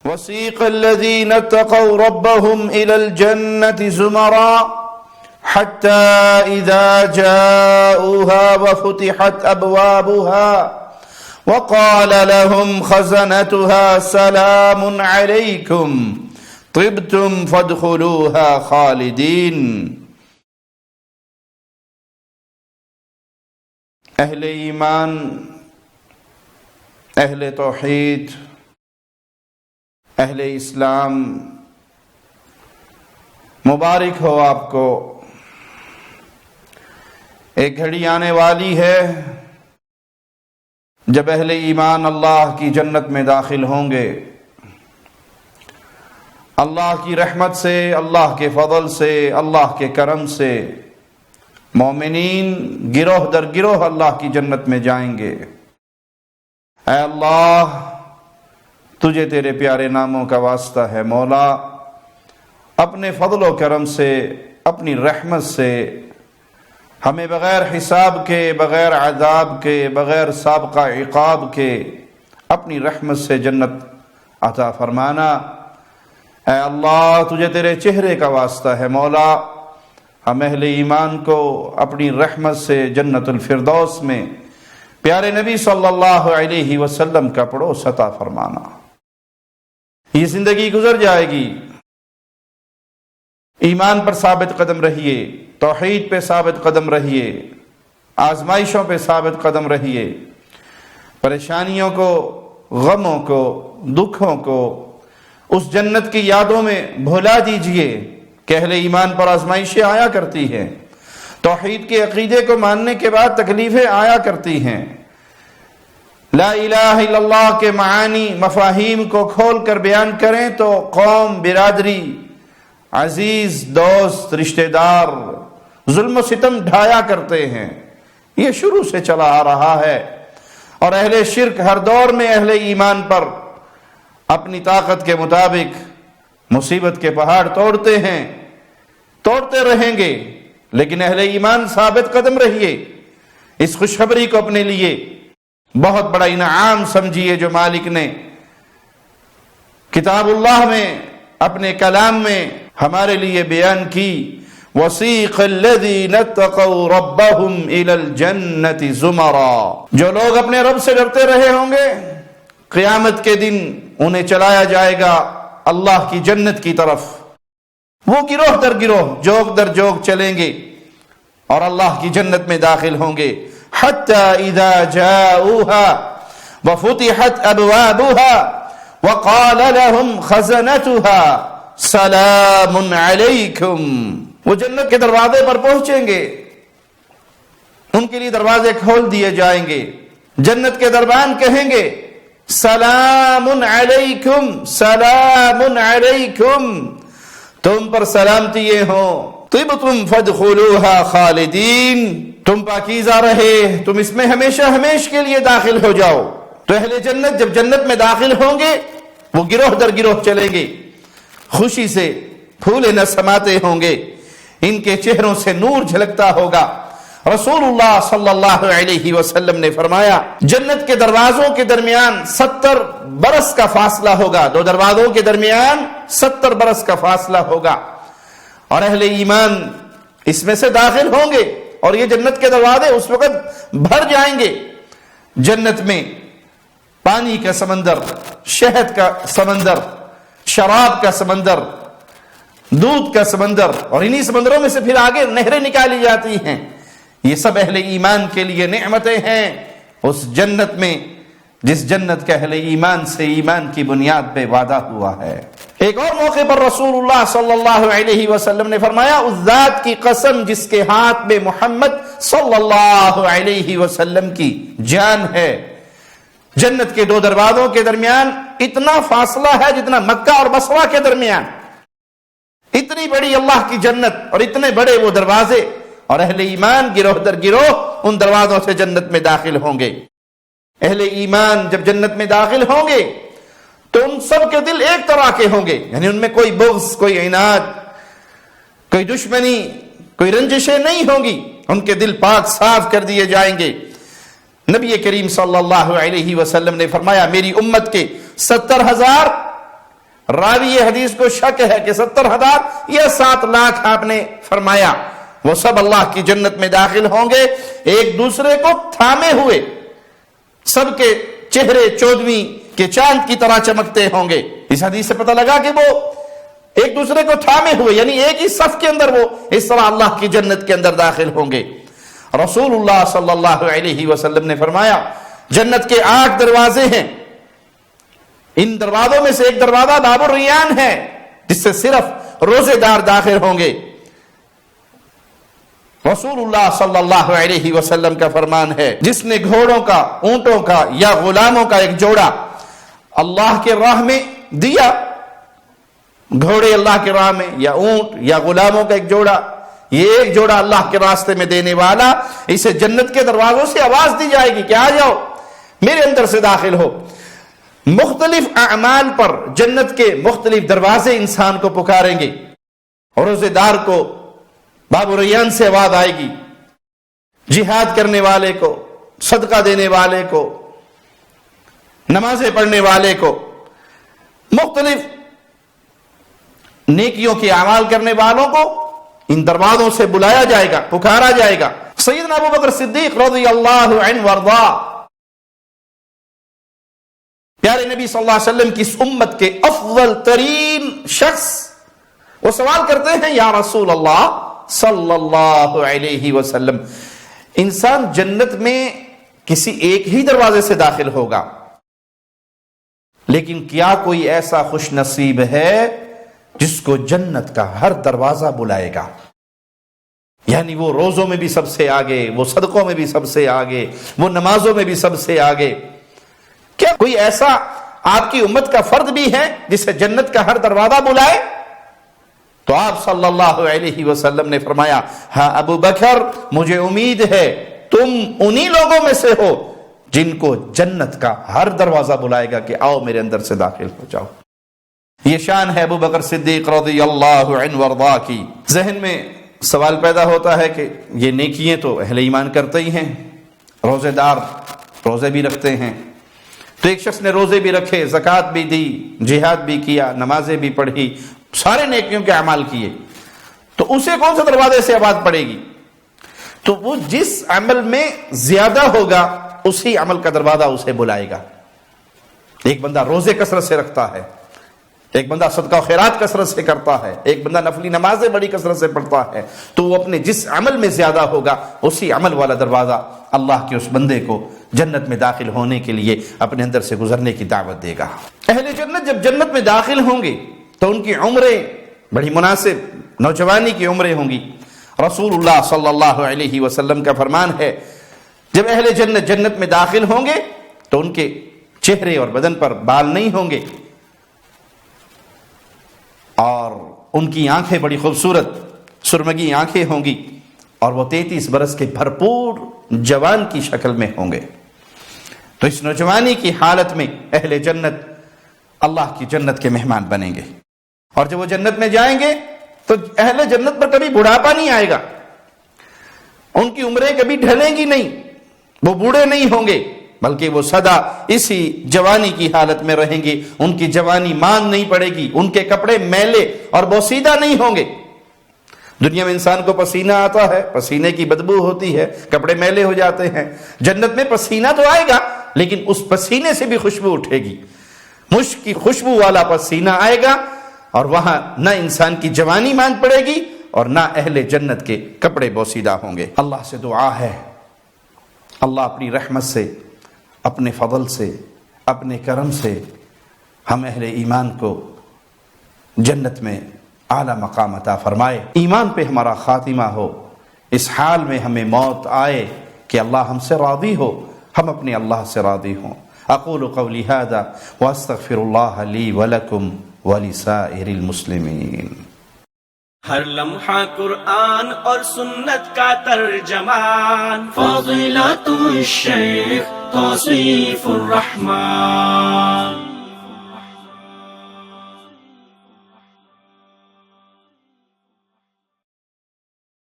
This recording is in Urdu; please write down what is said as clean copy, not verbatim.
وسيق الذين اتقوا ربهم إلى الجنة زمرا حتى إذا جاءوها وفتحت أبوابها وقال لهم خزنتها سلام عليكم طبتم فادخلوها خالدين۔ اہل ایمان، اہل توحید، اہل اسلام، مبارک ہو آپ کو۔ ایک گھڑی آنے والی ہے جب اہل ایمان اللہ کی جنت میں داخل ہوں گے، اللہ کی رحمت سے، اللہ کے فضل سے، اللہ کے کرم سے مومنین گروہ در گروہ اللہ کی جنت میں جائیں گے۔ اے اللہ، تجھے تیرے پیارے ناموں کا واسطہ ہے مولا، اپنے فضل و کرم سے، اپنی رحمت سے ہمیں بغیر حساب کے، بغیر عذاب کے، بغیر سابقہ عقاب کے اپنی رحمت سے جنت عطا فرمانا۔ اے اللہ، تجھے تیرے چہرے کا واسطہ ہے مولا، ہم اہل ایمان کو اپنی رحمت سے جنت الفردوس میں پیارے نبی صلی اللہ علیہ وسلم کا پڑوس عطا فرمانا۔ یہ زندگی گزر جائے گی، ایمان پر ثابت قدم رہیے، توحید پہ ثابت قدم رہیے، آزمائشوں پہ ثابت قدم رہیے، پریشانیوں کو، غموں کو، دکھوں کو اس جنت کی یادوں میں بھلا دیجئے کہ اہل ایمان پر آزمائشیں آیا کرتی ہیں، توحید کے عقیدے کو ماننے کے بعد تکلیفیں آیا کرتی ہیں، لا الہ الا اللہ کے معانی مفاہیم کو کھول کر بیان کریں تو قوم، برادری، عزیز، دوست، رشتہ دار ظلم و ستم ڈھایا کرتے ہیں۔ یہ شروع سے چلا آ رہا ہے، اور اہل شرک ہر دور میں اہل ایمان پر اپنی طاقت کے مطابق مصیبت کے پہاڑ توڑتے ہیں، توڑتے رہیں گے، لیکن اہل ایمان ثابت قدم رہیے۔ اس خوشخبری کو اپنے لیے بہت بڑا انعام سمجھیے جو مالک نے کتاب اللہ میں، اپنے کلام میں ہمارے لیے بیان کی۔ وَسِيقَ الَّذِينَ اتَّقَوْا رَبَّهُمْ إِلَى الْجَنَّةِ زُمَرًا، جو لوگ اپنے رب سے ڈرتے رہے ہوں گے، قیامت کے دن انہیں چلایا جائے گا اللہ کی جنت کی طرف۔ وہ گروہ در گروہ، جوگ در جوگ چلیں گے اور اللہ کی جنت میں داخل ہوں گے۔ حَتَّى إِذَا جَاءُوهَا وَفُتِحَتْ أَبْوَابُهَا وَقَالَ لَهُمْ خَزَنَتُهَا سَلَامٌ عَلَيْكُمْ، وہ جنت کے دروازے پر پہنچیں گے، ان کے لیے دروازے کھول دیے جائیں گے، جنت کے دربان کہیں گے سلام علیکم، سلام علیکم، تم پر سلامتی ہوں، طبتم فادخلوها خالدین، تم پاکیزہ رہے، تم اس میں ہمیشہ ہمیش کے لیے داخل ہو جاؤ۔ تو اہل جنت جب جنت میں داخل ہوں گے، وہ گروہ در گروہ چلیں گے، خوشی سے پھولے نہ سماتے ہوں گے، ان کے چہروں سے نور جھلکتا ہوگا۔ رسول اللہ صلی اللہ علیہ وسلم نے فرمایا جنت کے دروازوں کے درمیان 70 برس کا فاصلہ ہوگا، دو دروازوں کے درمیان 70 برس کا فاصلہ ہوگا، اور اہل ایمان اس میں سے داخل ہوں گے، اور یہ جنت کے دروازے اس وقت بھر جائیں گے۔ جنت میں پانی کا سمندر، شہد کا سمندر، شراب کا سمندر، دودھ کا سمندر، اور انہی سمندروں میں سے پھر آگے نہریں نکالی جاتی ہیں۔ یہ سب اہل ایمان کے لیے نعمتیں ہیں اس جنت میں، جس جنت کا اہل ایمان سے ایمان کی بنیاد پہ وعدہ ہوا ہے۔ ایک اور موقع پر رسول اللہ صلی اللہ علیہ وسلم نے فرمایا اس ذات کی قسم جس کے ہاتھ میں محمد صلی اللہ علیہ وسلم کی جان ہے، جنت کے دو دروازوں کے درمیان اتنا فاصلہ ہے جتنا مکہ اور بصرہ کے درمیان، اتنی بڑی اللہ کی جنت اور اتنے بڑے وہ دروازے، اور اہل ایمان گروہ در گروہ ان دروازوں سے جنت میں داخل ہوں گے۔ اہل ایمان جب جنت میں داخل ہوں گے تو ان سب کے دل ایک طرح کے ہوں گے، یعنی ان میں کوئی بغض، کوئی عناد، کوئی دشمنی، کوئی رنجشیں نہیں ہوں گی، ان کے دل پاک صاف کر دیے جائیں گے۔ نبی کریم صلی اللہ علیہ وسلم نے فرمایا میری امت کے 70,000 راوی یہ حدیث کو شک ہے کہ 70,000 یا 7 لاکھ آپ نے فرمایا، وہ سب اللہ کی جنت میں داخل ہوں گے ایک دوسرے کو تھامے ہوئے، سب کے چہرے 14ویں کے چاند کی طرح چمکتے ہوں گے۔ اس حدیث سے پتہ لگا کہ وہ ایک دوسرے کو تھامے ہوئے، یعنی ایک ہی صف کے اندر وہ اس طرح اللہ کی جنت کے اندر داخل ہوں گے۔ رسول اللہ صلی اللہ علیہ وسلم نے فرمایا جنت کے 8 دروازے ہیں، ان دروازوں میں سے ایک دروازہ باب الریان ہے جس سے صرف روزے دار داخل ہوں گے۔ رسول اللہ صلی اللہ علیہ وسلم کا فرمان ہے جس نے گھوڑوں کا، اونٹوں کا یا غلاموں کا ایک جوڑا اللہ کے راہ میں دیا، گھوڑے اللہ کے راہ میں یا اونٹ یا غلاموں کا ایک جوڑا، یہ ایک جوڑا اللہ کے راستے میں دینے والا، اسے جنت کے دروازوں سے آواز دی جائے گی کہ آ جاؤ میرے اندر سے داخل ہو۔ مختلف اعمال پر جنت کے مختلف دروازے انسان کو پکاریں گے، اور روزے دار کو باب الریان سے آواز آئے گی، جہاد کرنے والے کو، صدقہ دینے والے کو، نمازیں پڑھنے والے کو، مختلف نیکیوں کے اعمال کرنے والوں کو ان دروازوں سے بلایا جائے گا، پکارا جائے گا۔ سیدنا ابو بکر صدیق رضی اللہ عنہ وارضا، پیارے نبی صلی اللہ علیہ وسلم کی اس امت کے افضل ترین شخص، وہ سوال کرتے ہیں یا رسول اللہ صلی اللہ علیہ وسلم، انسان جنت میں کسی ایک ہی دروازے سے داخل ہوگا، لیکن کیا کوئی ایسا خوش نصیب ہے جس کو جنت کا ہر دروازہ بلائے گا؟ یعنی وہ روزوں میں بھی سب سے آگے، وہ صدقوں میں بھی سب سے آگے، وہ نمازوں میں بھی سب سے آگے، کیا کوئی ایسا آپ کی امت کا فرد بھی ہے جسے جنت کا ہر دروازہ بلائے؟ تو آپ صلی اللہ علیہ وسلم نے فرمایا ہاں ابو بکر، مجھے امید ہے تم انہی لوگوں میں سے ہو جن کو جنت کا ہر دروازہ بلائے گا کہ آؤ میرے اندر سے داخل ہو جاؤ۔ یہ شان ہے ابو بکر صدیق رضی اللہ عنہ وارضا کی۔ ذہن میں سوال پیدا ہوتا ہے کہ یہ نیکیاں تو اہل ایمان کرتے ہی ہیں، روزے دار روزے بھی رکھتے ہیں، تو ایک شخص نے روزے بھی رکھے، زکوٰۃ بھی دی، جہاد بھی کیا، نمازیں بھی پڑھی، سارے نیکیوں کے اعمال کیے، تو اسے کون سے دروازے سے آواز پڑے گی؟ تو وہ جس عمل میں زیادہ ہوگا اسی عمل کا دروازہ اسے بلائے گا۔ ایک بندہ روزے کثرت سے رکھتا ہے، ایک بندہ صدقہ و خیرات کثرت سے کرتا ہے، ایک بندہ نفلی نمازیں بڑی کثرت سے پڑھتا ہے، تو وہ اپنے جس عمل میں زیادہ ہوگا اسی عمل والا دروازہ اللہ کے اس بندے کو جنت میں داخل ہونے کے لیے اپنے اندر سے گزرنے کی دعوت دے گا۔ اہل جنت جب جنت میں داخل ہوں گے تو ان کی عمریں بڑی مناسب نوجوانی کی عمریں ہوں گی۔ رسول اللہ صلی اللہ علیہ وسلم کا فرمان ہے جب اہل جنت جنت میں داخل ہوں گے تو ان کے چہرے اور بدن پر بال نہیں ہوں گے، اور ان کی آنکھیں بڑی خوبصورت سرمگی آنکھیں ہوں گی، اور وہ 33 برس کے بھرپور جوان کی شکل میں ہوں گے۔ تو اس نوجوانی کی حالت میں اہل جنت اللہ کی جنت کے مہمان بنیں گے، اور جب وہ جنت میں جائیں گے تو اہل جنت پر کبھی بڑھاپا نہیں آئے گا، ان کی عمریں کبھی ڈھلیں گی نہیں، وہ بوڑھے نہیں ہوں گے، بلکہ وہ سدا اسی جوانی کی حالت میں رہیں گے، ان کی جوانی ماند نہیں پڑے گی، ان کے کپڑے میلے اور بوسیدہ نہیں ہوں گے۔ دنیا میں انسان کو پسینہ آتا ہے، پسینے کی بدبو ہوتی ہے، کپڑے میلے ہو جاتے ہیں، جنت میں پسینہ تو آئے گا لیکن اس پسینے سے بھی خوشبو اٹھے گی، مشک کی خوشبو والا پسینہ آئے گا، اور وہاں نہ انسان کی جوانی ماند پڑے گی اور نہ اہل جنت کے کپڑے بوسیدہ ہوں گے۔ اللہ سے دعا ہے اللہ اپنی رحمت سے، اپنے فضل سے، اپنے کرم سے ہم اہل ایمان کو جنت میں اعلیٰ مقام عطا فرمائے، ایمان پہ ہمارا خاتمہ ہو، اس حال میں ہمیں موت آئے کہ اللہ ہم سے راضی ہو، ہم اپنے اللہ سے راضی ہوں۔ اقول قولی ھذا واستغفر اللہ لی ولکم ولسائر المسلمین۔ ہر لمحہ قرآن اور سنت کا ترجمان، فضیلت الشیخ توصیف الرحمان۔